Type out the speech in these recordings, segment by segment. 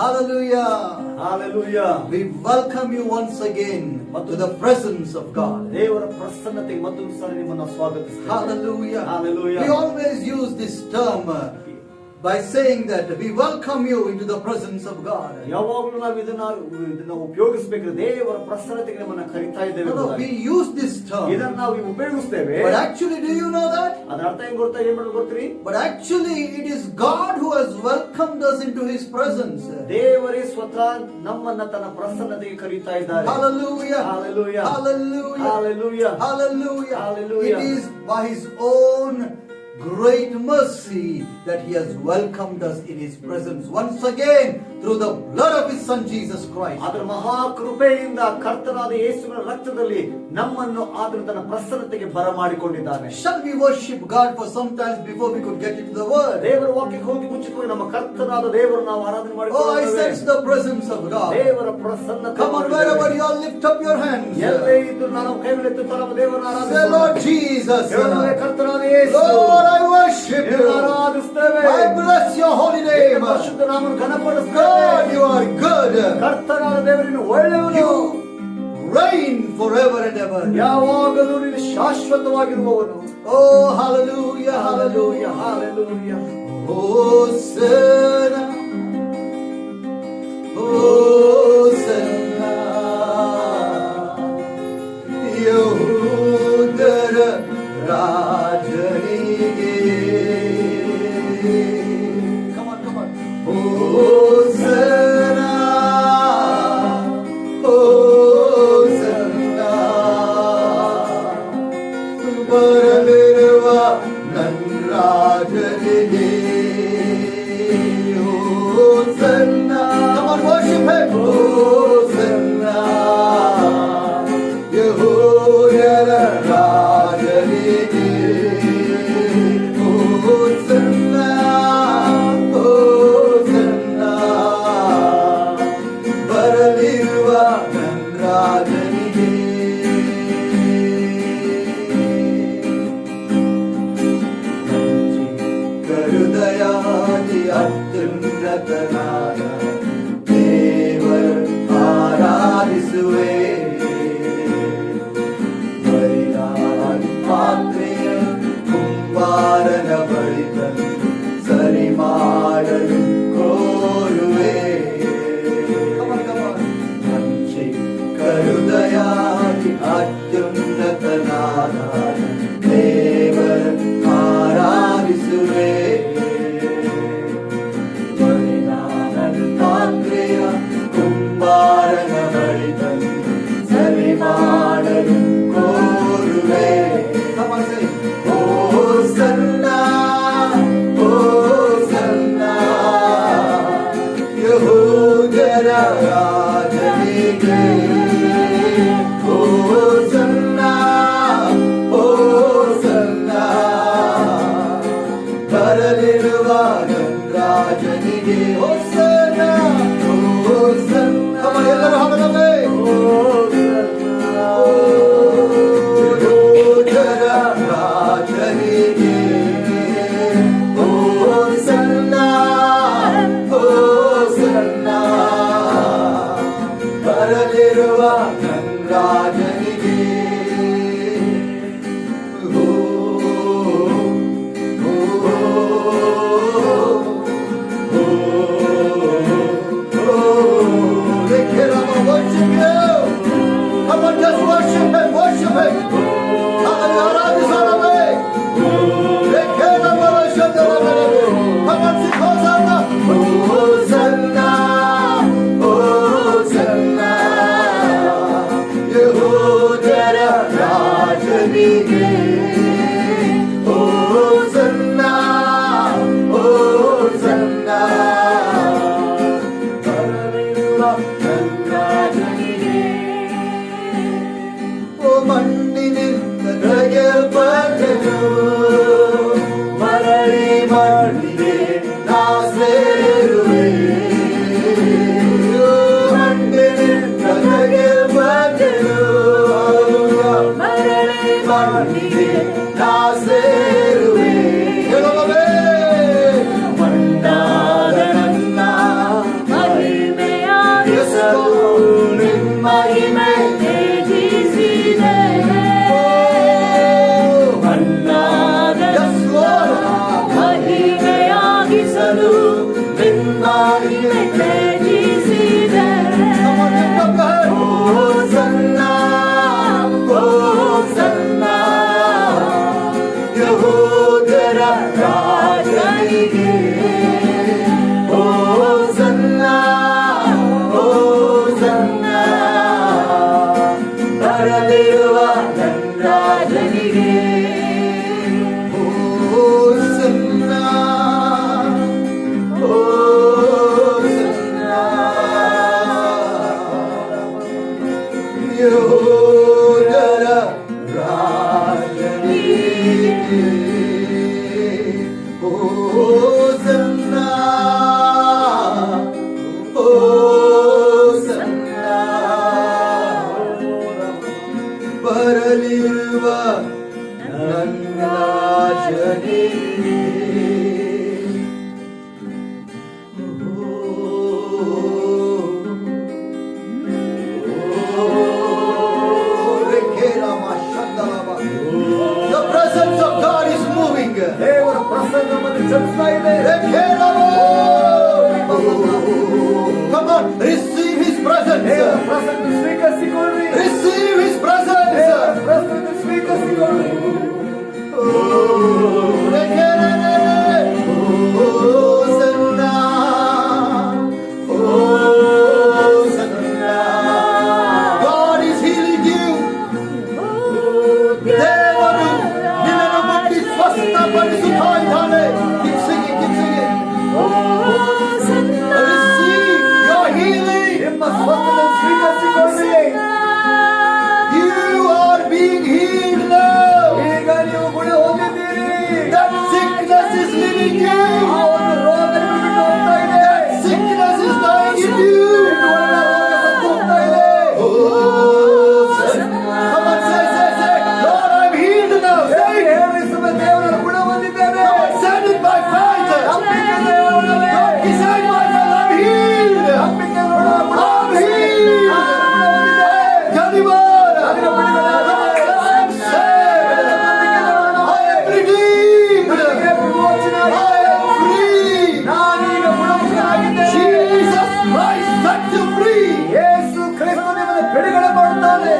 Hallelujah. Hallelujah. We welcome you once again to the presence of God. ದೇವರ ಪ್ರಸನ್ನತೆಗೆ ಮತ್ತೊಂದು ಸಾರಿ ನಿಮ್ಮನ್ನು ಸ್ವಾಗತಿಸುತ್ತೇವೆ. Hallelujah. Hallelujah. We always use this term by saying that we welcome you into the presence of God. ಯಾವಾಗಲೂ ನಾವು ಇದನ್ನ ಉಪಯೋಗಿಸಬೇಕು. ದೇವರ ಪ್ರಸನ್ನತೆಗೆ ನಮ್ಮನ್ನು ಕರೀತಾ ಇದ್ದೇವೆ. No, we use this term. ಇದನ್ನ ನಾವು ಉಪಯೋಗಿಸ್ತೇವೆ. But actually, do you know that? ಅದರ ಅರ್ಥ ಏನು ಗೊತ್ತೀರಿ? But actually, it is God who has welcomed us into His presence. ದೇವರೇ ಸ್ವತಃ ನಮ್ಮನ್ನ ತನ್ನ ಪ್ರಸನ್ನತೆಗೆ ಕರೀತಾ ಇದ್ದಾರೆ. Hallelujah. Hallelujah. Hallelujah. Hallelujah. Hallelujah. Hallelujah. It is by His own great mercy that He has welcomed us in His presence once again through the blood of His Son Jesus Christ. ಅದರ ಮಹಾ ಕೃಪೆಯಿಂದ ಕರ್ತನಾದ ಯೇಸುವಿನ ರಕ್ತದಲ್ಲಿ ನಮ್ಮನ್ನು ಆತನು ತನ್ನ ಪ್ರಸನ್ನತೆಗೆ ಬರಮಾಡಿಕೊಂಡಿದ್ದಾನೆ. Shall we worship God for some time before we could get into the word? ದೇವರ ವಾಕ್ಯಕ್ಕೆ ಹೋಗಿ ಮುಂಚಿತವಾಗಿ ನಮ್ಮ ಕರ್ತನಾದ ದೇವರನ್ನು ನಾವು ಆರಾಧನೆ Oh, I sense the presence of God. ದೇವರ ಪ್ರಸನ್ನತೆ. Come on, wherever you are, lift up your hands. ಎಲ್ಲೇ ಇದ್ದರೂ ನಾವು ಕೈಗಳನ್ನೆತ್ತಿ ನಮ್ಮ ದೇವರನ್ನು ಆರಾಧಿಸೋಣ. Say, Lord Jesus. ಕರ್ತನಾದ ಯೇಸು. Lord, I worship you. ಆರಾಧಿಸುತ್ತೇವೆ. I bless your holy name. ಪರಿಶುದ್ಧ ನಾಮವನ್ನು ಘನಪಡಿಸುತ್ತೇವೆ. God, you are good. ಕರ್ತನಾದ ದೇವರನ್ನು ಒಳ್ಳೆಯವನು. You reign forever and ever. ಯಾವಾಗಲೂ ನೀನು ಶಾಶ್ವತವಾಗಿರುವವನು. Oh, hallelujah, hallelujah, hallelujah. hallelujah. Hosanna, Hosanna, ಯೆಹೂದರ ರಾಜನಿಗೆ. Come on, come on. Hosanna, Hosanna, ಬರಲಿರುವ ನನ್ನ ರಾಜನಿಗೆ. Hosanna, come on, worship Him. Hosanna, ಯೆಹೂದ್ಯರ ರಾಜನಿಗೆ. Hosanna, Hosanna, ಬರಲಿರುವ ನನ್ನ ರಾಜನಿಗೆ. ಹೃದಯಾದಿ ಅತ್ಯುನ್ನತನಾದ ದೇವರ ಆರಾಧಿಸುವೆ. ಬರಿದಾದ ಪಾತ್ರೆಯ ಕುಂಬಾರನ ಬಳಿ ತಂದು ಸರಿ ಮಾಡಲು ಕೋರುವೆ. ಹೃದಯಾದಿ ಅತ್ಯುನ್ನತನಾದ ದೇವರ ಆರಾಧಿಸುವೆ. ಪಾತ್ರೆಯ ಕುಂಬಾರನ ಬಳಿ ತಂದು ಸರಿ ಮಾಡಲು ಕೋರುವೆ. ಹೋಸನ್ನಾ, ಹೋಸನ್ನಾ, ಯೆಹೂದ್ಯರ ರಾಜನಿಗೆ. ಹೋಸನ್ನಾ, ಹೋಸನ್ನಾ, ಬರಲಿರುವ ನನ್ನ ರಾಜನಿಗೆ. ಹೋಸನ್ನಾ, ಹೋಸನ್ನಾ, ಎಲ್ಲರೂ ಹಾಡೋಣವೇ? ಯೆಹೂದ್ಯರ ರಾಜನಿಗೆ. ಹೋಸನ್ನಾ, ಹೋಸನ್ನಾ, ಬರಲಿರುವ ನನ್ನ ರಾಜನಿಗೆ. Come on, just worship Him, worship Him. Come on, sing Hosanna. Hosanna, Hosanna, ಯೆಹೂದ್ಯರ ರಾಜನಿಗೆ. Hosanna, Hosanna, ಬರಲಿರುವ ನನ್ನ ರಾಜನಿಗೆ. ಓ ಮಣ್ಣಿನಿಂದ ತೆಗೆಯಲ್ಪಟ್ಟೆನು, ಮರಳಿ ಮಣ್ಣಿಗೆ ನಾ ಸೇರುವೆ. ಮಣ್ಣಿನಿಂದ ತೆಗೆಯಲ್ಪಟ್ಟೆನು, ಮರಳಿ ಮಣ್ಣಿಗೆ ನಾ ಸೇರುವೆ. ಮಣ್ಣಾದ ನನ್ನ Hosanna, Hosanna, ಬರಲಿರುವ ನನ್ನ ರಾಜನಿಗೆ. The presence of God is moving. ದೇವರ ಪ್ರಸನ್ನ ನಮ್ಮನ್ನು ಚಲಿಸ್ತಾ ಇದೆ. Come on, receive His presence. ದೇವರ ಪ್ರಸನ್ನ ಸ್ವೀಕರಿಸಿಕೊಳ್ಳಿ. Receive His presence. ದೇವರ Prasanna ಸ್ವೀಕರಿಸಿಕೊಳ್ಳಿ. Hosanna, Hosanna. God is healing you. ದೇವರು ನಿನ್ನನ್ನು ಮುಟ್ಟಿ ಸ್ವಸ್ಥಪಡಿಸುತ್ತಾ ಇದ್ದಾನೆ. Keep singing, keep singing. Receive your healing. ನಿಮ್ಮ ಸ್ವಸ್ಥತೆ ಸ್ವೀಕರಿಸಿಕೊಳ್ಳಿ. You are being healed now. ಈಗ ನೀವು ಗುಣ ಹೊಂದಿದ್ದೀರಿ. That sickness is leaving you. ಆ ಒಂದು ರೋಗ ನಿಮ್ಮನ್ನು ಬಿಟ್ಟು ಹೋಗ್ತಾ ಇದೆ. Sickness is dying in you. ಇನ್ನು ಒಳ್ಳೆ ರೋಗ ಸತ್ತು ಹೋಗ್ತಾ ಇದೆ. Come on, say, Lord, I'm healed now. Say it. ಹೇಳಿ ಸುಮ್ಮ ದೇವರ ಗುಣ ಹೊಂದಿದ್ದೇನೆ. Said it by faith. ನಂಬಿಕೆ ದೇವರಲ್ಲೇ. He said by faith, I'm healed. ನಂಬಿಕೆ ನೋಡುವ ಗುಣ I'm ಹೊಂದಿದ್ದೇನೆ. healed. ನಾನು ಗುಣ ಹೊಂದಿದ್ದೇನೆ. Delivered. ನನಗೆ ಬಿಡುಗಡೆ ಆಗಿದೆ. I'm saved. I am redeemed. ನನಗೆ ವಿಮೋಚನೆ I ಆಗಿದೆ. am free. ನಾನೀಗ ಗುಣಮುಖನಾಗಿದ್ದೇನೆ. Jesus Christ set you free. Yesu Krista ನಿಮ್ಮನ್ನು ಬಿಡುಗಡೆ ಮಾಡುತ್ತಾನೆ.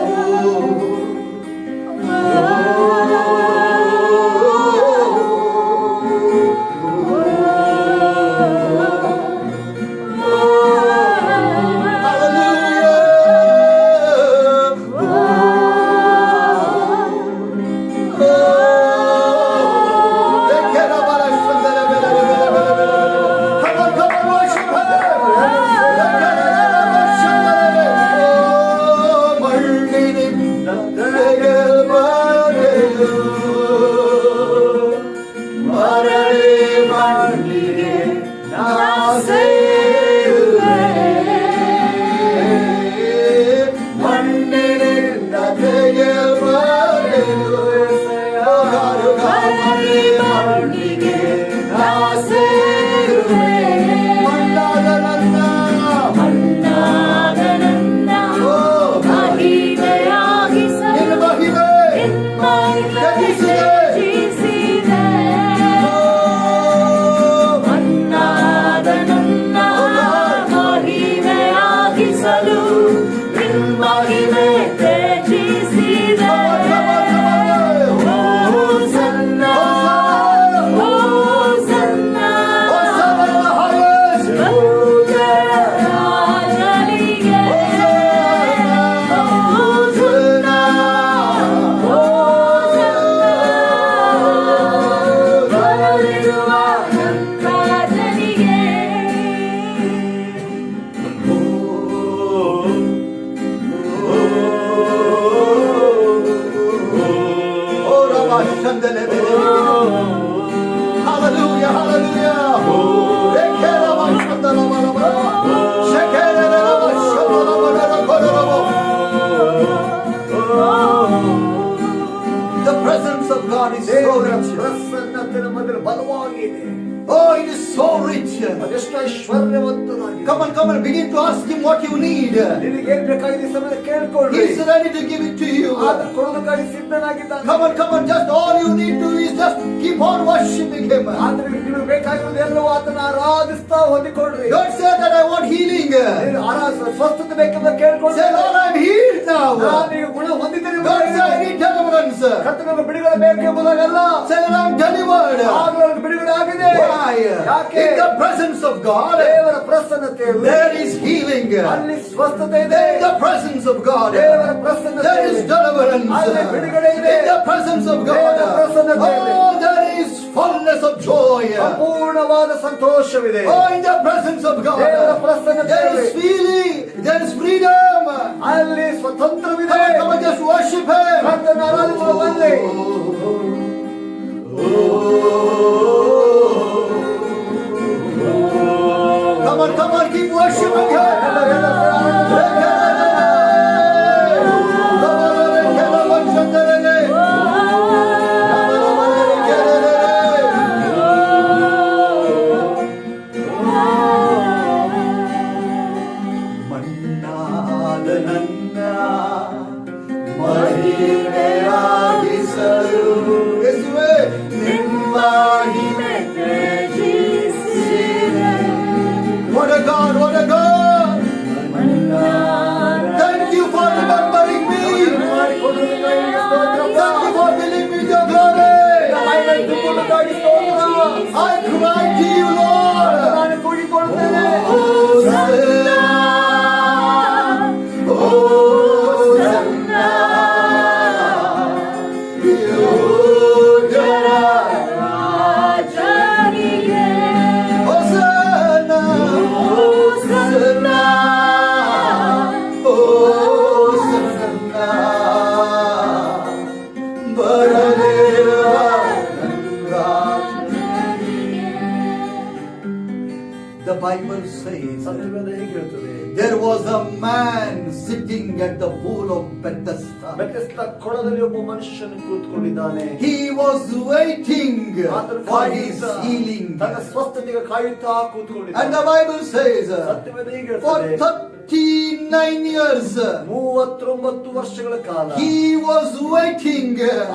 Hallelujah, the presence of God is so ದೇವರ rich. ಪ್ರಸನ್ನತೆ ನಮ್ಮಲ್ಲಿ ಬಲವಾಗಿದೆ. Oh, it is so rich. ಅದೆಷ್ಟು ಐಶ್ವರ್ಯವಂತನಾಗಿದೆ. Come on, begin to ask Him what you need. ನಿನಗೆ ಏನ್ ಬೇಕಾಗಿದೆ ಈ ಸಮಯದಲ್ಲಿ ಕೇಳ್ಕೊಳ್ಳಿ. He is ready to give it to you. ಆತ ಕೊಡೋದಕ್ಕಾಗಿ ಸಿದ್ಧನಾಗಿದ್ದಾನೆ. Come on, just all you need to is just keep on worshiping Him. ಆದ್ರೆ ನಿಮಗೆ ಬೇಕಾಗಿರೋದು ಎಲ್ಲವೂ ಆತನ ಆರಾಧಿಸ್ತಾ ಹೊಂದಿಕೊಳ್ಳ್ರಿ. Don't say that I want healing. ಸ್ವಸ್ಥತೆ ಬೇಕೆಂದು ಕೇಳ್ಕೊಳ್ಳಿ. Say, Lord, I'm healed now. ನಾನೀಗ ಗುಣ ಹೊಂದಿದ್ದೇನೆ. Don't say I need deliverance. ಕರ್ತನಿಗೆ ಬಿಡುಗಡೆ ಬೇಕೆಂಬುದಾಗಲ್ಲ. Say that I'm delivered. ಆಗಲೂ ನನಗೆ ಬಿಡುಗಡೆ ಆಗಿದೆ. Why? ಯಾಕೆ? In the presence of God, ದೇವರ ಪ್ರಸನ್ನತೆಯಲ್ಲಿ there is healing. ಅಲ್ಲಿ ಸ್ವಸ್ಥತೆ ಇದೆ. In the presence of God, ದೇವರ ಪ್ರಸನ್ನತೆ there is deliverance. ಅಲ್ಲಿ ಬಿಡುಗಡೆ ಇದೆ. In the presence of God, ದೇವರ ಪ್ರಸನ್ನತೆ ಇದೆ. oh, there is fullness of joy. ಸಂಪೂರ್ಣವಾದ ಸಂತೋಷವಿದೆ. Oh, in the presence of God, ದೇವರ ಪ್ರಸನ್ನತೆ there ಇದೆ. is feeling, there is freedom. ಅಲ್ಲಿ ಸ್ವತಂತ್ರವಿದೆ. Come on, just worship Him. ಕರ್ತನ ಆರಾಧಿಸುವ ಬನ್ನಿ. worship ಮಣ್ಣಾದ ನನ್ನ ಮಹಿಮೆಯಾಗಿಸಲು ಯೇಸುವೇ ನಿಮ್ಮ What a God, what a God! Thank you for remembering me. Thank you for filling me with your glory. I cry to you, Lord. The Bible says there was a man sitting at the pool of Bethesda. ಕೊಳದಲ್ಲಿ ಒಬ್ಬ ಮನುಷ್ಯನು ಕೂತ್ಕೊಂಡಿದ್ದಾನೆ. He was waiting for his healing. ತನ್ನ ಸ್ವಸ್ಥತೆಗೆ ಕಾಯುತ್ತಾ ಕೂತ್ಕೊಂಡಿದ್ದಾನೆ. And the Bible says for 39 years 39 ವರ್ಷಗಳ ಕಾಲ he was waiting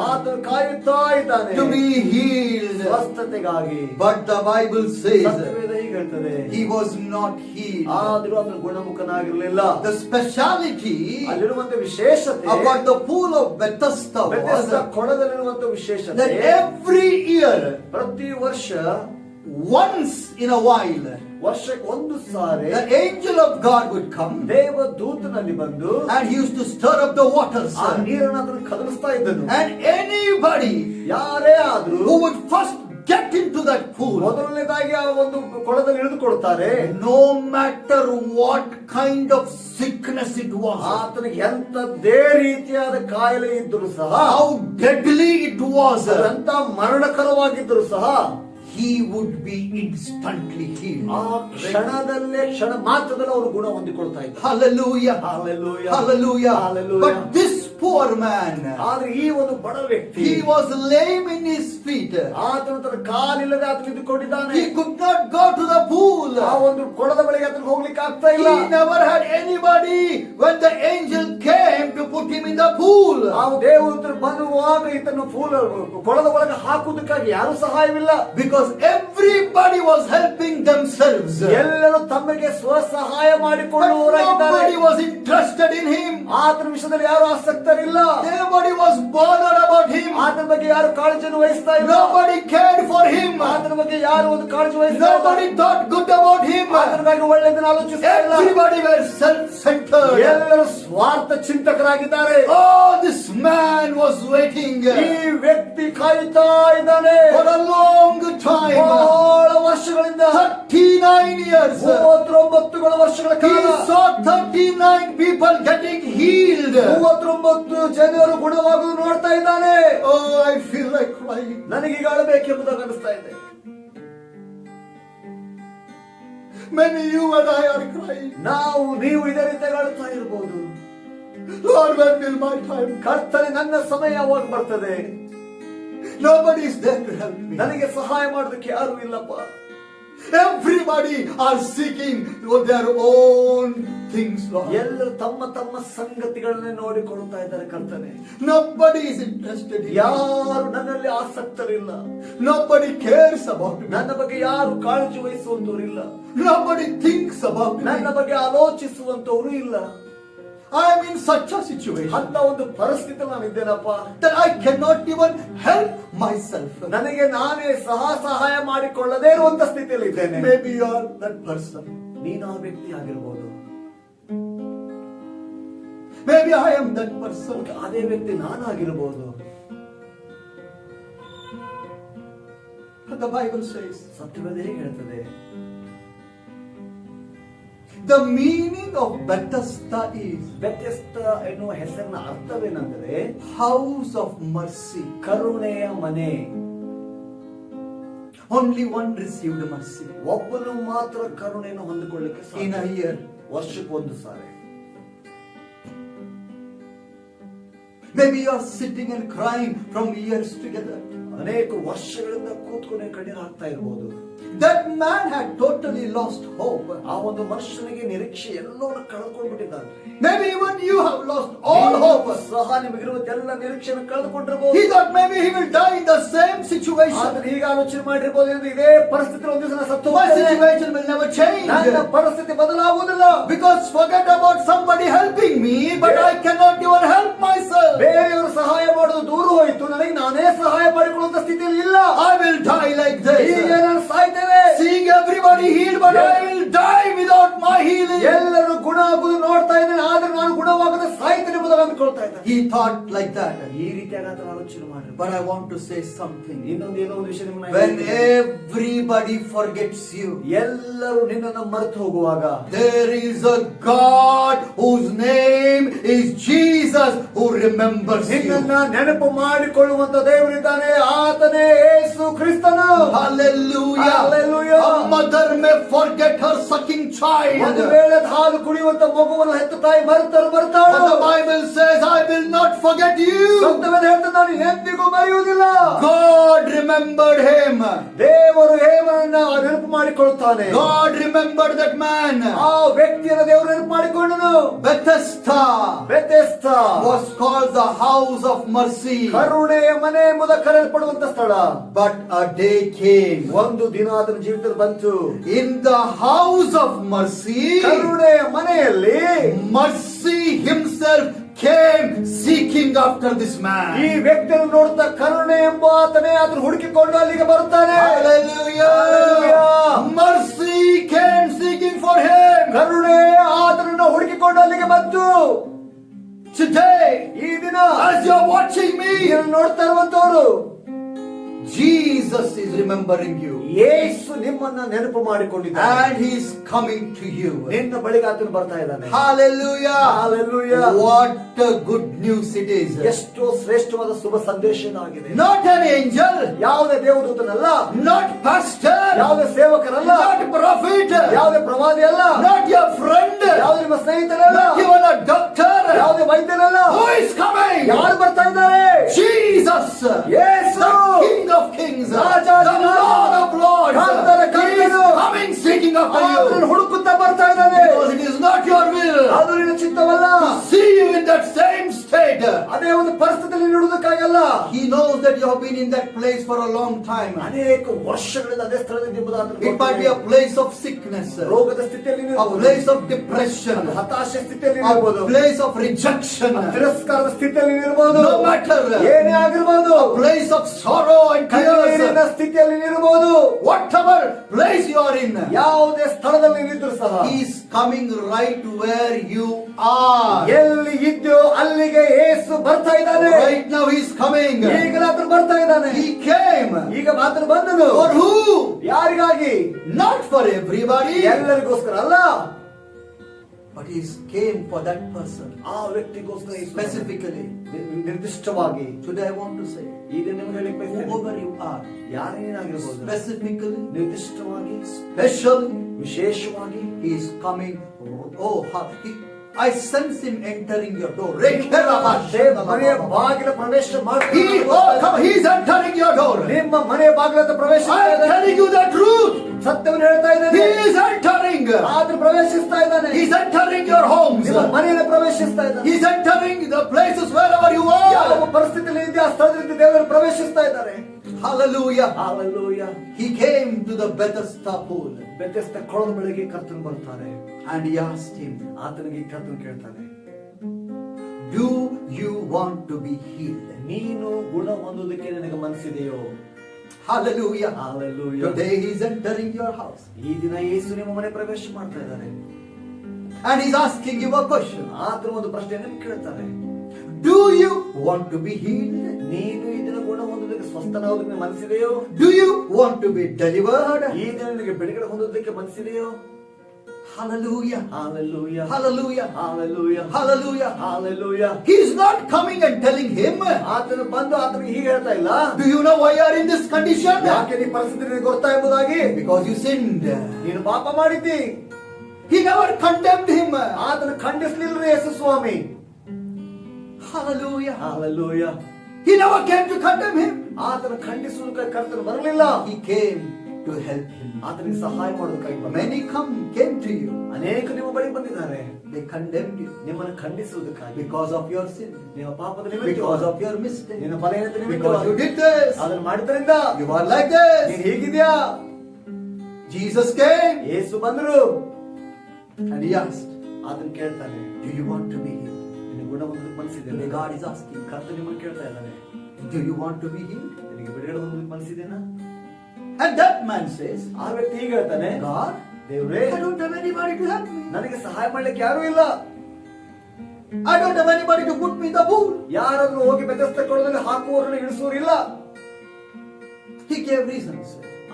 ಆತನು ಕಾಯುತ್ತಾ ಇದ್ದಾನೆ to be healed. ಸ್ವಸ್ಥತೆಗಾಗಿ. But the Bible says ಸತ್ಯವೇದ ಹೀಗೆ ಹೇಳ್ತದೆ, he was not healed. ಆದರೂ ಆತನು ಗುಣಮುಖನಾಗಿರಲಿಲ್ಲ. The speciality ಅಲ್ಲಿರುವಂತ ವಿಶೇಷತೆ about the pool of Bethesda was ಕೊಳದಲ್ಲಿರುವಂತ ವಿಶೇಷತೆ that every year, ಪ್ರತಿ ವರ್ಷ, once in a while, ವರ್ಷಕ್ಕೆ ಒಂದು ಸಾರಿ the angel of God would come ದೇವದೂತನಲ್ಲಿ ಬಂದು and he used to stir up the waters. ಆ ನೀರನ್ನು ಅದನ್ನು ಕದಲಿಸ್ತಾ ಇದ್ದನು. And anybody ಯಾರೇ ಆದ್ರೂ who would first get into that pool, ಮೊದಲನೇದಾಗಿ ಆ ಒಂದು ಕೊಳದಲ್ಲಿ ಇಳಿದುಕೊಳ್ತಾರೆ, no matter what kind of sickness it was, ಆತನಿಗೆ ಎಂತದೇ ರೀತಿಯಾದ ಕಾಯಿಲೆ ಇದ್ದರೂ ಸಹ, how deadly it was, ಎಂತ ಮರಣಕರವಾಗಿದ್ದರೂ ಸಹ, he would be instantly healed. ಆ ಕ್ಷಣದಲ್ಲೇ ಕ್ಷಣ ಮಾತ್ರದಲ್ಲಿ ಅವರು ಗುಣ ಹೊಂದಿಕೊಳ್ತಾ ಇದ್ದಾರೆ. Hallelujah. Hallelujah. Hallelujah. Hallelujah. But this poor man, ಆದ್ರೆ ಈ ಒಂದು ಬಡ ವ್ಯಕ್ತಿ, he was lame in his feet. ಆತನು ತನ್ನ ಕಾಲಿಲ್ಲದೆ ಆತನು ಇದ್ದುಕೊಂಡಿದ್ದಾನೆ. He could not go to the pool. ಆ ಒಂದು ಕೊಳದ ಬಳಿಗೆ ಆತನು ಹೋಗ್ಲಿಕ್ಕೆ ಆಗ್ತಾ ಇಲ್ಲ. He never had anybody when the angel came to put him in the pool. ಆ ದೇವದೂತರು ಬರುವಾಗ ಈತನು ಕೊಳದ ಒಳಗೆ ಹಾಕುವುದಕ್ಕಾಗಿ ಯಾರು ಸಹಾಯವಿಲ್ಲ. Because everybody was helping themselves. ಎಲ್ಲರೂ ತಮಗೆ ಸ್ವಸಹಾಯ ಮಾಡಿಕೊಳ್ಳುವವರಾಗಿದ್ದಾರೆ. Nobody was interested in him. ಆತನ ವಿಷಯದಲ್ಲಿ ಯಾರು ಆಸಕ್ತರಿಲ್ಲ. Nobody was bothered about him. ಆತನ ಬಗ್ಗೆ ಯಾರು ಕಾಳಜಿಯನ್ನು ವಹಿಸ್ತಾ ಇಲ್ಲ. Nobody cared for him. ಆತನ ಬಗ್ಗೆ ಯಾರು ಒಂದು ಕಾಳಜಿ ವಹಿಸ್ತಾ ಇಲ್ಲ. Nobody thought good about him. ಆತನ ಬಗ್ಗೆ ಒಳ್ಳೆಯದನ್ನು ಆಲೋಚಿಸ್ತಾ ಇಲ್ಲ. Everybody were self-centered. ಎಲ್ಲರೂ ಸ್ವಾರ್ಥ ಚಿಂತಕರಾಗಿದ್ದಾರೆ. Oh, this man was waiting. ಈ ವ್ಯಕ್ತಿ ಕಾಯುತ್ತಾ ಇದ್ದಾನೆ For a long time. ಬಹಳ ವರ್ಷಗಳಿಂದ, 39 years. 39 ವರ್ಷಗಳ He ಕಾಲ saw 39 people getting healed. 39 ಜನರು ಗುಣವಾಗುವುದು ನೋಡ್ತಾ ಇದ್ದಾನೆ. Oh, I feel like crying. ನನಗೀಗ ಅಳಬೇಕೆಂಬುದಾಗಿ ಅನಿಸ್ತಾ ಇದೆ. Many you and I are crying. ನಾವು ನೀವು ಇದೇ ರೀತಿಯಾಗಿ ಅಳ್ತಾ ಇರಬಹುದು. Lord, when will my time come? ಕರ್ತನೆ, ನನ್ನ ಸಮಯ ಯಾವಾಗ ಬರ್ತದೆ? Nobody is there to help me. ನನಗೆ ಸಹಾಯ ಮಾಡೋದಕ್ಕೆ ಯಾರು ಇಲ್ಲಪ್ಪ. Everybody are seeking their own things, Lord. ಎಲ್ಲರೂ ತಮ್ಮ ತಮ್ಮ ಸಂಗತಿಗಳನ್ನೇ ನೋಡಿಕೊಳ್ಳುತ್ತಾ ಇದ್ದಾರೆ ಕರ್ತನೆ. Nobody is interested in me. ಯಾರು ನನ್ನಲ್ಲಿ ಆಸಕ್ತರಿಲ್ಲ. Nobody cares about me. ನನ್ನ ಬಗ್ಗೆ ಯಾರು ಕಾಳಜಿ ವಹಿಸುವಂತವರಿಲ್ಲ. Nobody thinks about me. ನನ್ನ ಬಗ್ಗೆ ಆಲೋಚಿಸುವಂತವರು ಇಲ್ಲ. I am in such a situation ಅಂತ ಒಂದು ಪರಿಸ್ಥಿತಿ ನಾನು ಇದ್ದೇನಪ್ಪ, that I cannot even help myself. ನನಗೆ ನಾನೇ ಸಹಾಯ ಮಾಡಿಕೊಳ್ಳದೇ ಇರುವಂತ ಸ್ಥಿತಿಯಲ್ಲಿ ಇದ್ದೇನೆ. Maybe you are that person. ನೀನು ಆ ವ್ಯಕ್ತಿ ಆಗಿರಬಹುದು. Maybe I am that person. ಅದೇ ವ್ಯಕ್ತಿ ನಾನಾಗಿರಬಹುದು. But the Bible says, ಸತ್ಯವೇದ ಹೇಗೆ ಹೇಳ್ತದೆ? the meaning of Bethesda is ವ್ಯತ್ಯಸ್ತ ಎನ್ನುವ ಹೆಸರಿನ ಅರ್ಥವೇನೆಂದರೆ house of mercy. ಕರುಣೆಯ ಮನೆ. Only one received mercy ಒಬ್ಬನು ಮಾತ್ರ ಕರುಣೆಯನ್ನು ಹೊಂದಿಕೊಳ್ಳಿಕ್ಕೆ in ಸಾಧ್ಯ. a year. ವರ್ಷಕ್ಕೆ ಒಂದು ಸಾರಿ. Maybe you are sitting and crying from years together. ಅನೇಕ ವರ್ಷಗಳಿಂದ ಕೂತ್ಕೊಂಡೆ ಕಣ್ಣೀರು ಹಾಕ್ತಾ ಇರಬಹುದು. That man had totally lost hope. ಆ ಒಂದು ಮನುಷ್ಯನಿಗೆ ನಿರೀಕ್ಷೆ ಎಲ್ಲವನ್ನೂ ಕಳೆದುಕೊಂಡ್ಬಿಟ್ಟಿದ್ದಾನೆ. Maybe even you have lost all hope. ಸಹ ನಿಮಗಿರುವ ಎಲ್ಲ ನಿರೀಕ್ಷೆಯನ್ನು ಕಳೆದುಕೊಂಡಿರಬಹುದು. He thought maybe he will die in the same situation. ಆದ್ರೆ ಈಗ ಆಲೋಚನೆ ಮಾಡಿರಬಹುದು, ಇದೇ ಪರಿಸ್ಥಿತಿ ಒಂದು ದಿವಸ ಸತ್ತು My ಹೋಗ್ತೇನೆ. situation will never change. ನನ್ನ ಪರಿಸ್ಥಿತಿ ಬದಲಾಗುವುದಿಲ್ಲ. Because forget about somebody helping me, but I cannot even help myself. ಬೇರೆಯವರು ಸಹಾಯ ಮಾಡೋದು ದೂರ ಹೋಯಿತು, ನನಗೆ ನಾನೇ ಸಹಾಯ ಮಾಡಿಕೊಳ್ಳುವಂತ ಸ್ಥಿತಿಯಲ್ಲಿ ಇಲ್ಲ. I will die like this. ಈಗ ನಾನು ಸಾಯ್ತೇನೆ. Seeing everybody healed, but I will die without my healing. ಎಲ್ಲರೂ ಗುಣ ಆಗುವುದು ನೋಡ್ತಾ ಇದ್ದೇನೆ, ಆದ್ರೆ ನಾನು ಗುಣವಾಗದೆ ಸಾಯ್ತೇನೆ ಎಂಬುದಾಗಿ ಅಂದ್ಕೊಳ್ತಾ ಇದ್ದಾನೆ. He thought like that. ಈ ರೀತಿಯಾಗಿ ಆತನ ಆಲೋಚನೆ ಮಾಡಿ. But I want to say something. ಇನ್ನೊಂದು ಏನೋ ಒಂದು ವಿಷಯ ನಿಮ್ಮನ್ನ When everybody forgets you, ಎಲ್ಲರೂ ನಿನ್ನನ್ನು ಮರೆತು ಹೋಗುವಾಗ, there is a God whose name is Jesus who remembers you. ನಿನ್ನನ್ನ ನೆನಪು ಮಾಡಿಕೊಳ್ಳುವಂತ ದೇವರಿದ್ದಾನೆ, ಆತನೇ ಯೇಸು ಕ್ರಿಸ್ತನು. Hallelujah. Hallelujah. A mother may forget her sucking child. ಒಂದು ವೇಳೆ ಹಾಲು ಕುಡಿಯುವಂತ ಮಗುವನ್ನು ಹೆತ್ತ ತಾಯಿ ಮರೆತರು ಮರೆತಾಳು. But the Bible says, I will not forget you. ಸತ್ಯವೇದ ಹೇಳ್ತದೆ, ನಾನು ಎಂದಿಗೂ ಮರೆಯುವುದಿಲ್ಲ. God remembered him. ದೇವರು ಹೇಮನನ್ನ ನೆನಪು ಮಾಡಿಕೊಳ್ಳುತ್ತಾನೆ. God remembered that man. ಆ ವ್ಯಕ್ತಿಯನ್ನು ದೇವರು ನೆನಪು ಮಾಡಿಕೊಂಡನು. Bethesda Bethesda was called the house of mercy. ಕರುಣೆಯ ಮನೆ ಎಂಬುದಾಗಿ ಕರೆಯಲ್ಪಡುವಂತ ಸ್ಥಳ. But a day came. ಒಂದು ದಿನ ಅದರ ಜೀವಿತದಲ್ಲಿ ಬಂತು. In the house of mercy, ಕರುಣೆಯ ಮನೆಯಲ್ಲಿ mercy himself came seeking after this man. ಈ ವ್ಯಕ್ತಿಯನ್ನು ನೋಡುತ್ತಾ ಕರುಣೆ ಎಂಬ ಆತನೇ ಅದನ್ನು ಹುಡುಕಿಕೊಂಡು ಅಲ್ಲಿಗೆ ಬರುತ್ತಾನೆ. Hallelujah. Hallelujah. Mercy came seeking for him. ಕರುಣೆ ಆತನನ್ನು ಹುಡುಕಿಕೊಂಡು ಅಲ್ಲಿಗೆ ಬಂತು. Today, ಈ ದಿನ as you're watching me, ಇದನ್ನು ನೋಡ್ತಾ ಇರುವಂತವರು, Jesus is remembering you. ಯೇಸು ನಿಮ್ಮನ್ನ ನೆನಪು ಮಾಡಿಕೊಂಡಿದ್ದಾನೆ. And he is coming to you. ನಿನ್ನ ಬಳಿಗೆ ಆತನು ಬರ್ತಾ ಇದ್ದಾನೆ. Hallelujah. Hallelujah. What a good news it is. ಎಷ್ಟೋ ಶ್ರೇಷ್ಠವಾದ ಶುಭ ಸಂದೇಶ ಆಗಿದೆ. Not an angel, ಯಾವುದೇ ದೇವದೂತನಲ್ಲ, not pastor, ಯಾವುದೇ ಸೇವಕರಲ್ಲ, not prophet, ಯಾವುದೇ ಪ್ರವಾದಿ ಅಲ್ಲ, not your friend, ಯಾವುದೇ ನಿಮ್ಮ ಸ್ನೇಹಿತರಲ್ಲ, not even a doctor. ಯಾವುದೇ ವೈದ್ಯರಲ್ಲ. Who is coming? ಯಾರು ಬರ್ತಾ ಇದ್ದಾರೆ? Jesus, Yesu, the King of Kings, the Rajadhiraja, Lord of Lords. ಕರ್ತನ He is ಕರ್ತನು coming seeking after ಆತನನ್ನು you. ಹುಡುಕುತ್ತಾ ಬರ್ತಾ ಇದ್ದಾನೆ. Because it is not your will ಅದು ನಿನ್ನ ಚಿತ್ತವಲ್ಲ. to see you in that same state. ಅದೇ ಒಂದು ಪರಿಸ್ಥಿತಿಯಲ್ಲಿ ಇಡುವುದಕ್ಕಾಗಲ್ಲ. He knows that you have been in that place for a long time. ಅನೇಕ ವರ್ಷಗಳಿಂದ ಅದೇ ಸ್ಥಳದಲ್ಲಿ ಎಂಬುದಾಗಿ It might be a place of sickness, ರೋಗದ ಸ್ಥಿತಿಯಲ್ಲಿ a ಇರಬಹುದು, place of depression, ಹತಾಶೆ ಸ್ಥಿತಿಯಲ್ಲಿ a ಇರಬಹುದು, place of rejection. ತಿರಸ್ಕಾರದ ಸ್ಥಿತಿಯಲ್ಲಿ ಇರಬಹುದು, No matter, ಏನೇ ಆಗಿರಬಹುದು, a place of sorrow and ಕಣ್ಣೀರಿನ tears. ಸ್ಥಿತಿಯಲ್ಲಿ ಇರಬಹುದು, Whatever place you are in, ಯಾವುದೇ ಸ್ಥಳದಲ್ಲಿ ಇದ್ದರೂ ಸಹ He is coming right where you are. ಎಲ್ಲಿ ಇದ್ಯೋ ಅಲ್ಲಿಗೆ ಯೇಸು ಬರ್ತಾ ಇದ್ದಾನೆ. Right now He is coming. ಈಗಲೇ ಆತನು ಬರ್ತಾ ಇದ್ದಾನೆ. He came. ಈಗ ಆತನು ಬಂದನು. For who? ಯಾರಿಗಾಗಿ? Not for everybody. ಎಲ್ಲರಿಗೋಸ್ಕರ ಅಲ್ಲ, But He came for that person. ಆ ವ್ಯಕ್ತಿಗೋಸ್ಕರ ಯೇಸು Specifically. ನಿರ್ದಿಷ್ಟವಾಗಿ. Today I want to say, ಈಗ ನಿಮ್ಗೆ ಹೇಳಿಕ್ ಬಯಸ್ತೇನೆ, whoever you are, ಯಾರೇನಾಗಿರ್ಬೋದು, specifically, ನಿರ್ದಿಷ್ಟವಾಗಿ, specially, ವಿಶೇಷವಾಗಿ He is coming. Oh, I sense Him entering your door. ಮನೆಯ ಬಾಗಿಲ ಪ್ರವೇಶ He is entering your door. ನಿಮ್ಮ ಮನೆಯ ಬಾಗಿಲದ ಪ್ರವೇಶ. I am telling you the truth. ಸತ್ಯವನ್ನು ಹೇಳ್ತಾ He ಇದ್ದಾನೆ. is entering. ಆದ್ರೆ ಪ್ರವೇಶಿಸ್ತಾ ಇದ್ದಾನೆ. He is entering your homes. ನಿಮ್ಮ ಮನೆಯನ್ನು ಪ್ರವೇಶಿಸ್ತಾ ಇದ್ದಾನೆ. He is entering the places wherever you ಯಾವ are. ಪರಿಸ್ಥಿತಿಯಲ್ಲಿ ಇದೆಯಾ ಆ ಸ್ಥಳದಲ್ಲಿ ದೇವರು ಪ್ರವೇಶಿಸ್ತಾ ಇದ್ದಾರೆ. Hallelujah. Hallelujah. He came to the Bethesda pool. ಬೆಥೆಸ್ದ ಕೊಳದ ಬಳಿಗೆ ಕರ್ತನು ಬರ್ತಾನೆ. And he asked him, ಆತನಿಗೆ ಕರ್ತನು ಕೇಳ್ತಾನೆ, do you want to be healed? ನೀನು ಗುಣ ಹೊಂದುವುದಕ್ಕೆ ನಿನಗೆ ಮನಸ್ಸಿದೆಯೋ? Hallelujah. Hallelujah. Today he is entering your house. ಈ ದಿನ ಯೇಸು ನಿಮ್ಮ ಮನೆ ಪ್ರವೇಶ ಮಾಡ್ತಾ ಇದ್ದಾನೆ. And he is asking you a question. ಆತನು ಒಂದು ಪ್ರಶ್ನೆಯನ್ನು ಕೇಳ್ತಾನೆ. Do you want to be healed? ನೀನು ಈ ದಿನ ಗುಣ ಹೊಂದುವುದಕ್ಕೆ ಸ್ವಸ್ಥನಾಗುವುದಕ್ಕೆ ಮನಸ್ಸಿದೆಯೋ? Do you want to be delivered? ಈ ದಿನ ನಿನಗೆ ಬಿಡುಗಡೆ ಹೊಂದುವುದಕ್ಕೆ ಮನಸ್ಸಿದೆಯೋ? Hallelujah. Hallelujah. Hallelujah. Hallelujah. Hallelujah. Hallelujah. He is not coming and telling him, ಆತನು ಬಂದು ಆತನಿಗೆ ಹೀಗೆ ಹೇಳ್ತಾ ಇಲ್ಲ, do you know why you are in this condition? ಯಾಕೆ ಈ ಪರಿಸ್ಥಿತಿ ನಿನಗೆ ಗೊತ್ತಾ ಎಂಬುದಾಗಿ, Because you sinned. ನೀನು ಪಾಪ ಮಾಡಿದ್ದಿ. He never condemned him. ಆತನು ಖಂಡಿಸಲಿಲ್ಲ ಯೇಸು ಸ್ವಾಮಿ. Hallelujah. Hallelujah. He never came to condemn him. ಆತನು ಖಂಡಿಸುವುದಕ್ಕೆ ಕರ್ತನು ಬರಲಿಲ್ಲ. He came to help him. ಆತನಿಗೆ ಸಹಾಯ ಮಾಡೋದಕ್ಕಾಗಿ ಬಂದ. Many came to you. ಅನೇಕ ನಿಮ್ಮ ಬಳಿ ಬಂದಿದ್ದಾರೆ. They condemned you ನಿಮ್ಮನ್ನು ಖಂಡಿಸುವುದಕ್ಕಾಗಿ. because of your sin. ನಿಮ್ಮ ಪಾಪದ Because ನಿಮಿತ್ತವಾಗಿ. of your mistake. ನಿನ್ನ ಬಲಹೀನತೆ Because ನಿಮಿತ್ತವಾಗಿ. you did this. ಅದನ್ನು ಮಾಡಿದ್ರಿಂದ You are like this. ನೀನು ಹೀಗಿದ್ಯಾ. Jesus came ಯೇಸು ಬಂದರು. and he asked, ಆತನು ಕೇಳ್ತಾನೆ, do you want to be healed? ನಿನಗೆ ಗುಣ ಹೊಂದಲಿಕ್ಕೆ ಮನಸ್ಸಿದೆ? Today God is asking, ಕರ್ತನು ನಿಮ್ಮನ್ನು ಕೇಳ್ತಾ ಇದ್ದಾನೆ, do you want to be healed? ನಿನಗೆ ಬಿಡುಗಡೆ ಹೊಂದಲಿಕ್ಕೆ ಮನಸ್ಸಿದೆನಾ? And that man says, ಆ ವ್ಯಕ್ತಿ ಹೀಗೆ ಹೇಳ್ತಾನೆ, God, ದೇವರೇ, I don't have anybody to help me. ನನಗೆ ಸಹಾಯ ಮಾಡ್ಲಿಕ್ಕೆ ಯಾರೂ ಇಲ್ಲ. I don't have anybody to put me in the pool. ಯಾರಾದ್ರೂ ಹೋಗಿ ಬೆದಸ್ತ ಕೊಡೋದ್ರಲ್ಲಿ ಹಾಕುವವರನ್ನು ಇಳಿಸುವರಿಲ್ಲ. He gave reasons.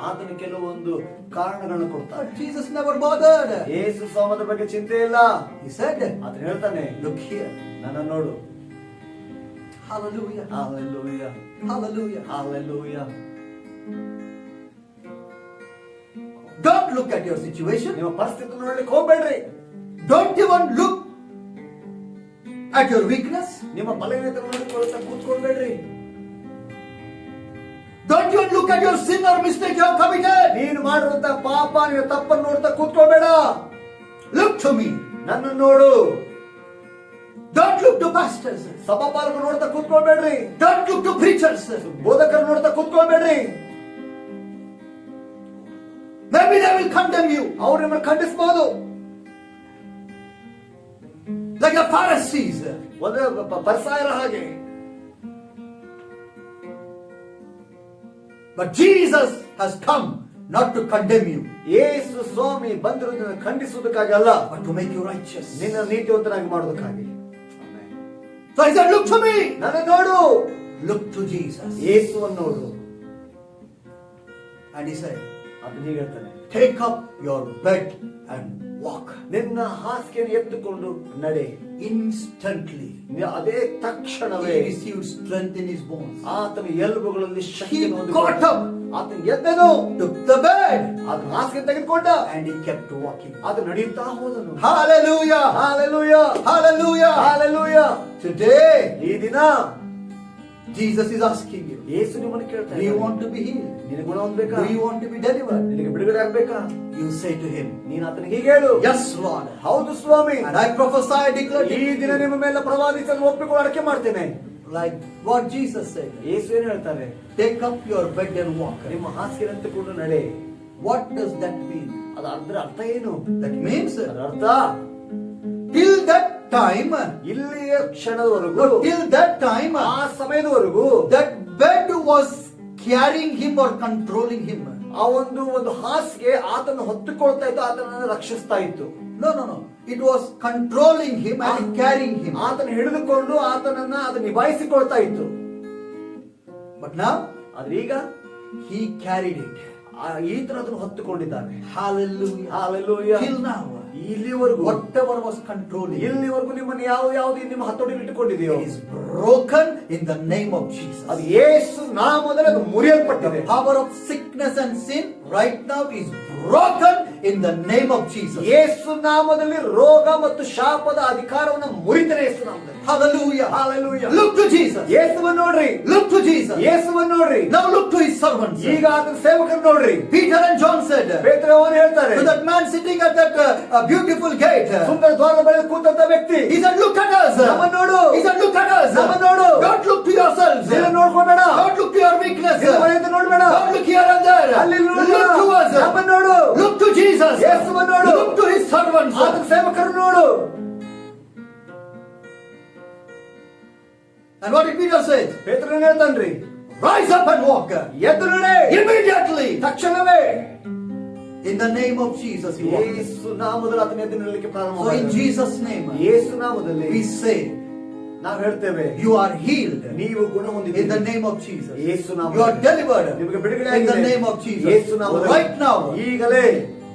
ಆತನು ಕೆಲವೊಂದು ಕಾರಣಗಳನ್ನು ಕೊಡ್ತಾನೆ. But Jesus never bothered. ಯೇಸು ಸ್ವಾಮಿ ಬಗ್ಗೆ ಚಿಂತೆ ಇಲ್ಲ. He said, ಆತನು ಹೇಳ್ತಾನೆ, look here. ನನ್ನ ನೋಡು. Hallelujah. Hallelujah. Hallelujah. Hallelujah. Don't look at your situation. ನಿಮ್ಮ ಪರಿಸ್ಥಿತಿ ನೋಡ್ಲಿಕ್ಕೆ ಹೋಗ್ಬೇಡ್ರಿ. Don't even look at your weakness. ನಿಮ್ಮ ಬಲಹೀನತೆ ನೋಡಿಕೊಳ್ಳುತ್ತಾ ಕೂತ್ಕೊಳ್ಬೇಡ್ರಿ. Don't even look at your sin or mistake you have committed. ನೀನು ಮಾಡಿರುವಂತ ಪಾಪ, ನಿನ್ನ ತಪ್ಪನ್ನು ನೋಡ್ತಾ ಕೂತ್ಕೊಳ್ಬೇಡ. Look to me. ನನ್ನನ್ನು ನೋಡು. Don't look to pastors. ಸಭಾಪಾಲಕರು ನೋಡ್ತಾ ಕೂತ್ಕೊಳ್ಬೇಡ್ರಿ. Don't look to preachers. ಬೋಧಕರು ನೋಡ್ತಾ ಕೂತ್ಕೊಳ್ಬೇಡ್ರಿ. Maybe they will condemn you. ಅವ್ರು ನಿಮ್ಮನ್ನು ಖಂಡಿಸಬಹುದು. Like the Pharisees. ಒಂದು ಪರಿಸಾಯರ ಹಾಗೆ. But Jesus has come not to condemn you, ಯೇಸು ಸ್ವಾಮಿ ಬಂದಿರುವುದನ್ನು ಖಂಡಿಸುವುದಕ್ಕಾಗಿ ಅಲ್ಲ, but to make you righteous. ನಿನ್ನ ನೀತಿವಂತನಾಗಿ ಮಾಡುವುದಕ್ಕಾಗಿ. So he said, look to me. ನನ್ನ ನೋಡು. Look to Jesus. ಯೇಸುವನ್ನು ನೋಡು. And he said, ಅದನ್ನ ಹೀಗೆ ಹೇಳ್ತಾನೆ, take up your bed and walk. ನಿನ್ನ ಹಾಸಿಗೆಯನ್ನು ಎತ್ತುಕೊಂಡು ನಡೆ. Instantly ಅದೇ ತಕ್ಷಣವೇ he received strength in his bones. ಆತನ ಎಲುಬುಗಳಲ್ಲಿ He ಶಕ್ತಿಯನ್ನು got up, ಆತನ ಎದ್ದನು, took the bed, ಆತನ ಹಾಸಿಗೆ ತೆಗೆದುಕೊಂಡ, and he kept walking. ಆತ ನಡೆಯುತ್ತಾ ಹೋದನು. Hallelujah. Hallelujah. Hallelujah. Hallelujah. Today ಈ ದಿನ Jesus is asking you, ಯೇಸು ನಿಮ್ಮನ್ನು ಕೇಳ್ತಾ do you ಇದ್ದಾನೆ, want to be healed? ನಿನಗೆ ಗುಣ ಹೊಂದಬೇಕಾ? Do you want to be delivered? ನಿನಗೆ ಬಿಡುಗಡೆ ಆಗ್ಬೇಕಾ? You say to him, ನೀನು ಆತನಿಗೆ ಹೀಗೆ ಹೇಳು, yes Lord. ಹೌದು ಸ್ವಾಮಿ, And I prophesy, I declare to ಈ ದಿನ you, ನಿಮ್ಮ ಮೇಲೆ ಪ್ರವಾದಿಸಲು ಒಪ್ಪಿಕೊಂಡು ಅಡಕೆ ಮಾಡ್ತೇನೆ. like what Jesus said, ಯೇಸು ಏನು ಹೇಳ್ತಾರೆ, take up your bed and walk. ನಿಮ್ಮ ಹಾಸಿಗೆ ಎತ್ತುಕೊಂಡು ನಡೆ. What does that mean? ಅದರ ಅರ್ಥ ಏನು? That means ಅದರ ಅರ್ಥ, till that time, ಇಲ್ಲಿಯ ಕ್ಷಣದವರೆಗೂ, no, till that time, ಆ ಸಮಯದವರೆಗೂ that bed was carrying him or controlling him. ಆ ಒಂದು ಹಾಸಿಗೆ ಆತನ ಹೊತ್ತುಕೊಳ್ತಾ ಇತ್ತು, ಆತನನ್ನು ರಕ್ಷಿಸ್ತಾ ಇತ್ತು. No, no, no. It was controlling him and carrying him. ಆತನ ಹಿಡಿದುಕೊಂಡು ಆತನನ್ನ ಅದು ನಿಭಾಯಿಸಿಕೊಳ್ತಾ ಇತ್ತು. But now, ಆದ್ರೆ ಈಗ he carried it. ಈತನ ಅದನ್ನು ಹೊತ್ತುಕೊಂಡಿದ್ದಾನೆ. Hallelujah. Hallelujah. Till now, ಇಲ್ಲಿವರೆಗೂ whatever was controlling him, ಇಲ್ಲಿವರೆಗೂ ನಿಮ್ಮನ್ನು ಯಾವ್ದು ನಿಮ್ಮ ಹತೋಟಿಯಲ್ಲಿ ಇಟ್ಟುಕೊಂಡಿದೆಯೋ it is broken in the name of Jesus. ಅದು ಯೇಸು ನಾಮದಲ್ಲಿ ಅದು ಮುರಿಯಲ್ಪಟ್ಟಿದೆ. The power of sickness and sin right now is broken in the name of Jesus. ಯೇಸು ನಾಮದಲ್ಲಿ ರೋಗ ಮತ್ತು ಶಾಪದ ಅಧಿಕಾರವನ್ನು ಮುರಿತನೆ ಯೇಸು ನಾಮದಲ್ಲಿ. Hallelujah. Hallelujah. Look to Jesus. ಯೇಸುವನ್ನು ನೋಡ್ರಿ. Look to Jesus. ಯೇಸುವನ್ನು ನೋಡ್ರಿ. Now look to his servants. ಈಗ ಆತನ ಸೇವಕರು ನೋಡ್ರಿ. Peter and John said, ಪೇತ್ರನು ಹೇಳ್ತಾರೆ, to that man sitting at that beautiful gate, ಸುಂದರ ದ್ವಾರದ ಬಳಿ ಕೂತಂತ ವ್ಯಕ್ತಿ, he said, look at us. ನಮ್ಮನ್ನು ನೋಡು. He said, look at us. ನಮ್ಮನ್ನು ನೋಡು. Don't look to yourselves. ನೀನು ನೋಡ್ಕೋಬೇಡ. Don't look to your weakness. ನಿನ್ನ ಬಳಿಯಿಂದ ನೋಡ್ಬೇಡ. Don't look here and there. ಅಲ್ಲಿ ನೋಡು. Look to us. ನಮ್ಮನ್ನು ನೋಡು. Look to Jesus. ಯೇಸುವನ್ನು ನೋಡು. Look to his servants. ಆತನ ಸೇವಕರು ನೋಡು. And what did Peter say? ಪೇತ್ರನು ಹೇಳ್ತಾನ್ರಿ, Rise up and walk. ಎದ್ದು ನಡೆ. Immediately. ತಕ್ಷಣವೇ. In the name of Jesus he walked. ಯೇಸು ನಾಮದಲ್ಲಿ ಆತನ ಎದ್ದು ನಿಲ್ಲಲಿಕ್ಕೆ ಪ್ರಾರಂಭ So in ಮಾಡಿದ. Jesus' name, ಯೇಸು ನಾಮದಲ್ಲಿ we say, ನಾವು ಹೇಳ್ತೇವೆ, you are healed. ನೀವು ಗುಣ In ಹೊಂದಿದ್ದೀರಿ. the name of Jesus. ಯೇಸು ನಾಮದಲ್ಲಿ. You are delivered. ನಿಮಗೆ ಬಿಡುಗಡೆ In the ಆಗಿದೆ. name of Jesus. ಯೇಸು ನಾಮದಲ್ಲಿ. Right now. ಈಗಲೇ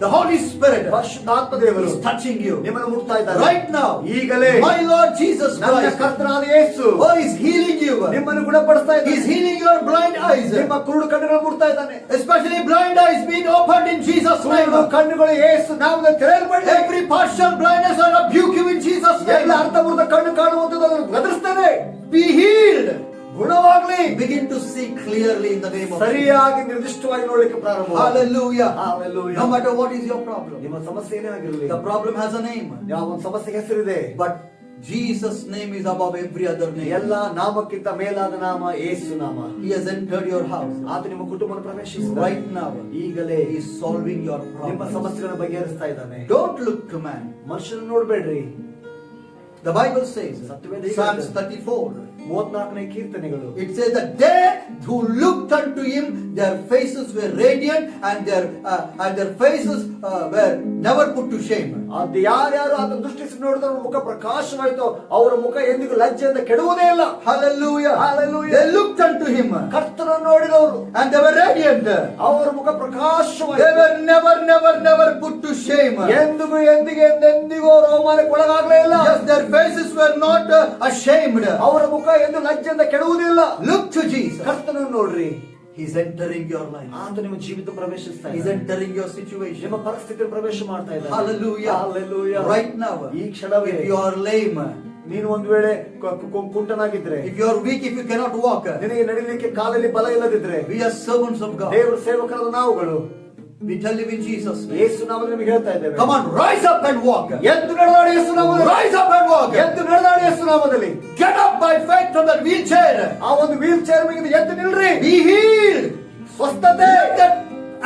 The Holy Spirit ಪರಿಶುದ್ಧಾತ್ಮ ದೇವರು is touching you ನಿಮ್ಮನ್ನು ಮುಟ್ತಾ ಇದ್ದಾರೆ right now. ಈಗಲೇ My Lord Jesus ನನ್ನ Christ, ಕರ್ತನಾದ ಯೇಸು oh, is healing you. ನಿಮ್ಮನ್ನು ಗುಣಪಡಿಸ್ತಾ He is ಇದ್ದಾನೆ. healing your blind eyes, ನಿಮ್ಮ ಕುರುಡು ಕಣ್ಣುಗಳನ್ನು ಮುಟ್ತಾ ಇದ್ದಾನೆ. especially blind eyes being opened in Jesus' name. ಕುರುಡು ಕಣ್ಣುಗಳು ಯೇಸು ನಾಮದಲ್ಲಿ ತೆರೆಯಲ್ಪಡಲಿ. Every partial blindness I rebuke you in Jesus' ಎಲ್ಲ name. ಅರ್ಥಪೂರ್ಣ ಕಣ್ಣು ಕಾಣುವಂತದ್ದು ಅದನ್ನು ಗದರಿಸ್ತೇನೆ. Be healed. ಗುಣವಾಗಲಿ. Begin to see clearly in the name of Jesus. ಸರಿಯಾಗಿ ನಿರ್ದಿಷ್ಟವಾಗಿ ನೋಡಲಿಕ್ಕೆ ಪ್ರಾರಂಭ. Hallelujah. Hallelujah. No matter what is your problem, ನಿಮ್ಮ ಸಮಸ್ಯೆ ಏನೇ ಆಗಿರಲಿ, the problem has a name. ಯಾವ ಒಂದು ಸಮಸ್ಯೆಗೆ ಹೆಸರಿದೆ. But Jesus' name is above every other name. ಎಲ್ಲ ನಾಮಕ್ಕಿಂತ ಮೇಲಾದ ನಾಮ ಯೇಸು ನಾಮ. He has entered your house. ಆತ ನಿಮ್ಮ ಕುಟುಂಬವನ್ನು ಪ್ರವೇಶಿಸಿದ Right now, ಈಗಲೇ He is solving your ನಿಮ್ಮ problems. ಸಮಸ್ಯೆಗಳನ್ನು ಬಗೆಹರಿಸ್ತಾ ಇದ್ದಾನೆ. Don't look to man. ಮನುಷ್ಯನ ನೋಡ್ಬೇಡ್ರಿ. The Bible says, Satyaveda Psalms 34, 34ನೇ ಕೀರ್ತನೆಗಳು, it says that they who looked unto Him, their faces were radiant and their faces were never put to shame. ಅದು ಯಾರ್ಯಾರು ಆತ ದೃಷ್ಟಿಸಿ ನೋಡಿದ್ರೆ ಮುಖ ಪ್ರಕಾಶವಾಯಿತು, ಅವರ ಮುಖ ಎಂದಿಗೂ ಲಜ್ಜೆಯಿಂದ ಕೆಡುವುದೇ ಇಲ್ಲ. Hallelujah. Hallelujah. They looked unto Him ಕರ್ತನನ್ನು ನೋಡಿದವರು and they were radiant. ಅವರ ಮುಖ They ಪ್ರಕಾಶವಾಯಿತು. were never put to shame. ಎಂದಿಗೂ ಎಂದೆಂದಿಗೂ ಅವರು ಅವಮಾನಕ್ಕೆ ಒಳಗಾಗಲೇ ಇಲ್ಲ. Yes, their faces were not ashamed. ಅವರ ಮುಖ ಎಂದು ಲಜ್ಜೆಯಿಂದ ಕೆಡುವುದಿಲ್ಲ. Look to Jesus. ಕರ್ತನನ್ನು ನೋಡ್ರಿ. He's entering your life. ಆತ ನಿಮ್ಮ ಜೀವಿತ ಪ್ರವೇಶಿಸ್ತಾ He's ಇದ್ದಾನೆ. entering your situation. ನಿಮ್ಮ ಪರಿಸ್ಥಿತಿಯಲ್ಲಿ ಪ್ರವೇಶ ಮಾಡ್ತಾ ಇದ್ದಾನೆ. Hallelujah. Hallelujah. Right now, ಈ ಕ್ಷಣವೇ if you are lame, ನೀನು ಒಂದು ವೇಳೆ ಕುಂಟನಾಗಿದ್ರೆ, if you are weak, if you cannot walk, ನಿನಗೆ ನಡಿಲಿಕ್ಕೆ ಕಾಲಲ್ಲಿ ಬಲ ಇಲ್ಲದಿದ್ರೆ, we are servants of God. ದೇವರ ಸೇವಕರಾದ ನಾವುಗಳು We tell you in Jesus' name. ಯೇಸು ನಾಮದಲ್ಲಿ ನಿಮಗೆ ಹೇಳ್ತಾ ಇದ್ದೇವೆ. Come on, rise up and walk. ಎದ್ದು ನಡೆದಾಡಿ ಯೇಸು ನಾಮದಲ್ಲಿ. Rise up and walk. ಎದ್ದು ನಡೆದಾಡಿ ಯೇಸು ನಾಮದಲ್ಲಿ. Get up by faith from that wheelchair. ಆ ಒಂದು ವೀಲ್ ಚೇರ್ ಮೇಲೆ ಎದ್ದು ನಿಲ್ರಿ. Be healed. ಸ್ವಸ್ಥತೆ. Let the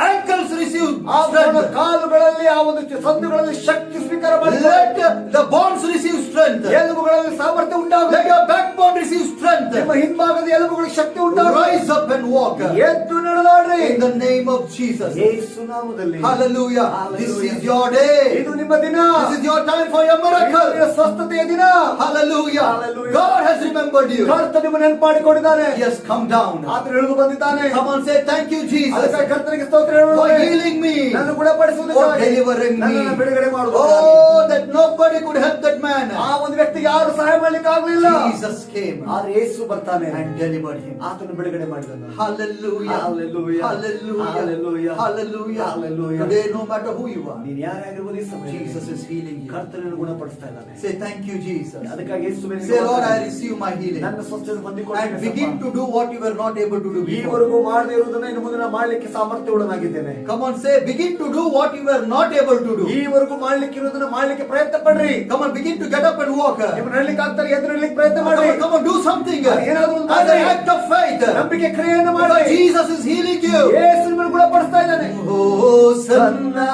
ankles receive ಆ strength. ಕಾಲುಗಳಲ್ಲಿ ಆ ಒಂದು ಸಂದುಗಳಲ್ಲಿ ಶಕ್ತಿ ಸ್ವೀಕಾರ ಮಾಡಿ. Let the bones receive strength. ಎಲುಬುಗಳಲ್ಲಿ ಸಾಮರ್ಥ್ಯ ಉಂಟಾಗಲಿ. Let your backbone receive strength. ನಿಮ್ಮ ಹಿಂಭಾಗದ ಎಲುಬುಗಳಿಗೆ ಶಕ್ತಿ ಉಂಟಾಗಲಿ. Rise up and walk. ಎದ್ದು ನಡೆದಾಡ್ರಿ. In the name of Jesus. ಯೇಸು ನಾಮದಲ್ಲಿ. Hallelujah. Hallelujah. This is your day. ಇದು ನಿಮ್ಮ ದಿನ. This is your time for your ಇದು miracle. ನಿಮ್ಮ ಸ್ವಸ್ಥತೆಯ ದಿನ. Hallelujah. Hallelujah. God has remembered you. ಕರ್ತ ನಿಮ್ಮನ್ನು ನೆನಪು ಮಾಡಿಕೊಂಡಿದ್ದಾನೆ. He has come down. ಆತನು ಇಳಿದು ಬಂದಿದ್ದಾನೆ. Come on, say thank you, Jesus, ಅದಕ್ಕಾಗಿ ಕರ್ತನಿಗೆ ಸ್ತೋತ್ರ ಹೇಳೋಣ. for healing me, ನನ್ನ ಗುಣಪಡಿಸುವುದಕ್ಕಾಗಿ, for delivering me. ನನ್ನನ್ನು ಬಿಡುಗಡೆ ಮಾಡುವುದಕ್ಕಾಗಿ. Oh, that nobody could help that man. ಆ ಒಂದು ವ್ಯಕ್ತಿಗೆ ಯಾರು ಸಹಾಯ ಮಾಡ್ಲಿಕ್ಕೆ ಆಗಲಿಲ್ಲ. Jesus came ಆದ್ರೆ ಯೇಸು ಬರ್ತಾನೆ and delivered him. ಆತನು ಬಿಡುಗಡೆ ಮಾಡಿದನು. Hallelujah. Hallelujah. Hallelujah. Hallelujah. Hallelujah. Hallelujah. Today, no matter who you are, ನೀನು ಯಾರಾಗಿರ್ಬೋದು ಈ ಸಮಯದಲ್ಲಿ Jesus is healing you. ಕರ್ತನನ್ನು ಗುಣಪಡಿಸ್ತಾ ಇದ್ದಾನೆ. Say thank you, Jesus. ಅದಕ್ಕಾಗಿ ಯೇಸುವಿನ Say, Lord, I receive my healing. ನನ್ನ ಸ್ವಸ್ಥತೆ And ಹೊಂದಿಕೊಳ್ಳುತ್ತೇನೆ. begin to do what you were not able to do before. ಈವರೆಗೂ ಮಾಡದೇ ಇರುವುದನ್ನು ಇನ್ನು ಮುಂದೆ ನಾನು ಮಾಡಲಿಕ್ಕೆ ಸಾಮರ್ಥ್ಯವುಳ್ಳನಾಗಿದ್ದೇನೆ. Come on, say, begin to do what you were not able to do. ಈವರೆಗೂ ಮಾಡ್ಲಿಕ್ಕೆ ಇರುವುದನ್ನು ಮಾಡ್ಲಿಕ್ಕೆ ಪ್ರಯತ್ನ ಪಡ್ರಿ. Come on, begin to get up and walk. ನೀವು ನಡಲಿಕ್ಕೆ ಆಗ್ತಾರೆ, ಎದ್ದು ನಡಲಿಕ್ಕೆ ಪ್ರಯತ್ನ Come ಮಾಡಿ. on, come on, do something. ಏನಾದರೂ ಒಂದು As ಮಾಡಿ. an act of faith. ನಂಬಿಕೆ ಕ್ರಿಯೆಯನ್ನು ಮಾಡಿ. Because Jesus is healing you. ಯೇಸು ನಿಮ್ಮನ್ನು ಗುಣಪಡಿಸ್ತಾ ಇದ್ದಾನೆ. Hosanna,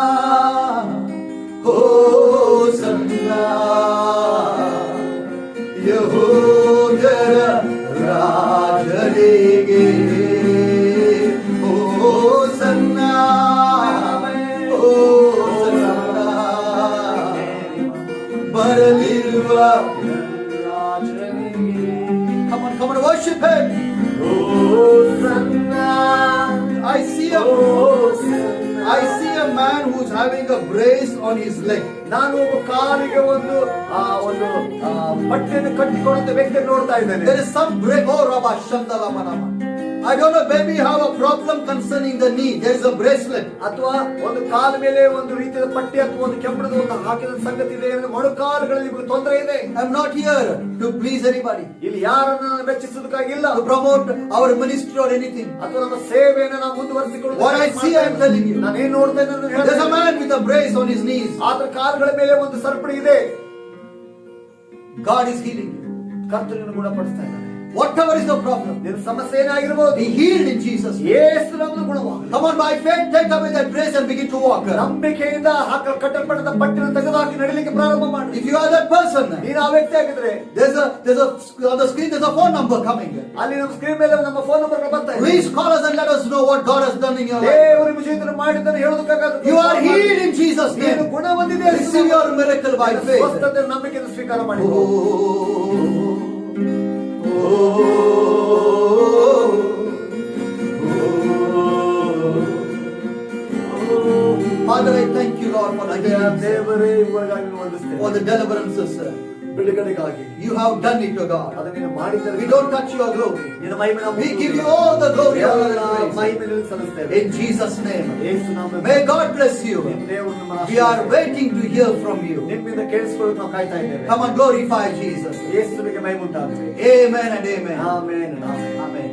Hosanna, ಯೆಹೂದ್ಯರ ರಾಜನಿಗೆ. Hosanna, Hosanna, ಬರಲಿರುವ ರಾಜನಿಗೆ. Come on, worship Him. Hosanna. I see a man who's having a brace on his leg. ನಾನು ಒಬ್ಬ ಕಾಲಿಗೆ ಒಂದು ಪಟ್ಟಿಯನ್ನು ಕಟ್ಟಿಕೊಳ್ಳುವಂತ ವ್ಯಕ್ತಿ ನೋಡ್ತಾ ಇದ್ದೇನೆ. There is some break. Oh, Rabba Shandala Manama. I don't know, maybe you have a problem concerning the knee. There is a bracelet. ಅಥವಾ ಒಂದು ಕಾಲ ಮೇಲೆ ಒಂದು ರೀತಿಯ ಪಟ್ಟಿ ಅಥವಾ ಒಂದು ಕೆಂಪಣದ ಒಂದು ಹಾಕಿದ ಸಂಗತಿ ಇದೆ. ಮೊಣಕಾಲುಗಳಲ್ಲಿ ನಿಮಗೆ ತೊಂದರೆ ಇದೆ. I'm not here to please anybody, ಇಲ್ಲಿ ಯಾರನ್ನು ಮೆಚ್ಚಿಸುವುದಕ್ಕಾಗಿಲ್ಲ, to promote our ministry or anything. ಅಥವಾ ನಮ್ಮ ಸೇವೆಯನ್ನು ನಾವು ಮುಂದುವರಿಸಿಕೊಳ್ಳುವುದು. What I see, I'm telling you. ನಾನು ಏನ್ ನೋಡ್ತಾ ಇದ್ದೇನೆ. There's a man with a brace on his knees. ಆತನ ಕಾಲುಗಳ ಮೇಲೆ ಒಂದು ಸರಪಳಿ ಇದೆ. God is healing you. ಕರ್ತನನ್ನು ಗುಣಪಡಿಸ್ತಾ ಇದ್ದಾನೆ. Whatever is the problem, ನಿನ್ನ ಸಮಸ್ಯೆ ಏನಾಗಿರಬಹುದು, be healed in Jesus' name. ಯೇಸು ನಾಮದಲ್ಲಿ ಗುಣವಾಗಲಿ. Come on, by faith, take away that brace and begin to walk. ನಂಬಿಕೆಯಿಂದ ಕಟ್ಟಲ್ಪಟ್ಟ ಪಟ್ಟಿನ ತೆಗೆದುಹಾಕಿ ನಡಿಲಿಕ್ಕೆ ಪ್ರಾರಂಭ ಮಾಡಿ. If you are that person, ನೀನು ಆ ವ್ಯಕ್ತಿ ಆಗಿದ್ರೆ, there's a on the screen there's a phone number coming. ಅಲ್ಲಿ ನಮ್ಮ ಸ್ಕ್ರೀನ್ ಮೇಲೆ ನಮ್ಮ ಫೋನ್ ನಂಬರ್ ಬರ್ತಾ ಇದೆ. Please call us and let us know what God has done in your life. ದೇವರು ನಿಮ್ಮ ಜೀವಿತದಲ್ಲಿ ಮಾಡಿದ್ದನ್ನು ಹೇಳೋದಕ್ಕಾಗದು. You are healed in Jesus' ನೀನು name. ಗುಣ ಹೊಂದಿದೆ. Receive your miracle by faith. ಸ್ವಸ್ಥತೆ ನಂಬಿಕೆಯನ್ನು ಸ್ವೀಕಾರ ಮಾಡಿ. Father, I thank God for the healing, sir. ದೇವರೇ ಇವುಗಳಿಗಾಗಿ ನಿನ್ನ ವಂದಿಸ್ತೇವೆ. For the deliverances, sir. ಬಿಡುಗಡೆಗಾಗಿ You have done it, O God. ಅದನ್ನು ನೀನು ಮಾಡಿದರೆ We don't touch your glory. ನಿನ್ನ ಮಹಿಮೆ ನಾವು We give you all the glory, honor, ಎಲ್ಲ and praise. ಮಹಿಮೆ ನಿನಗೆ ಸಲ್ಲಿಸ್ತೇವೆ. In Jesus' name. ಯೇಸು ನಾಮದಲ್ಲಿ May God bless you. ನಿನ್ನ ದೇವರು ನಮ್ಮನ್ನು We are waiting to hear from you. ನಿಮ್ಮಿಂದ ಕೇಳಿಸಿಕೊಳ್ಳೋಕೆ ನಾವು ಕಾಯ್ತಾ ಇದ್ದೇವೆ. Come on, glorify Jesus. ಯೇಸುವಿಗೆ ಮಹಿಮೆ ಉಂಟಾಗಲಿ. Amen and amen. Amen. Amen.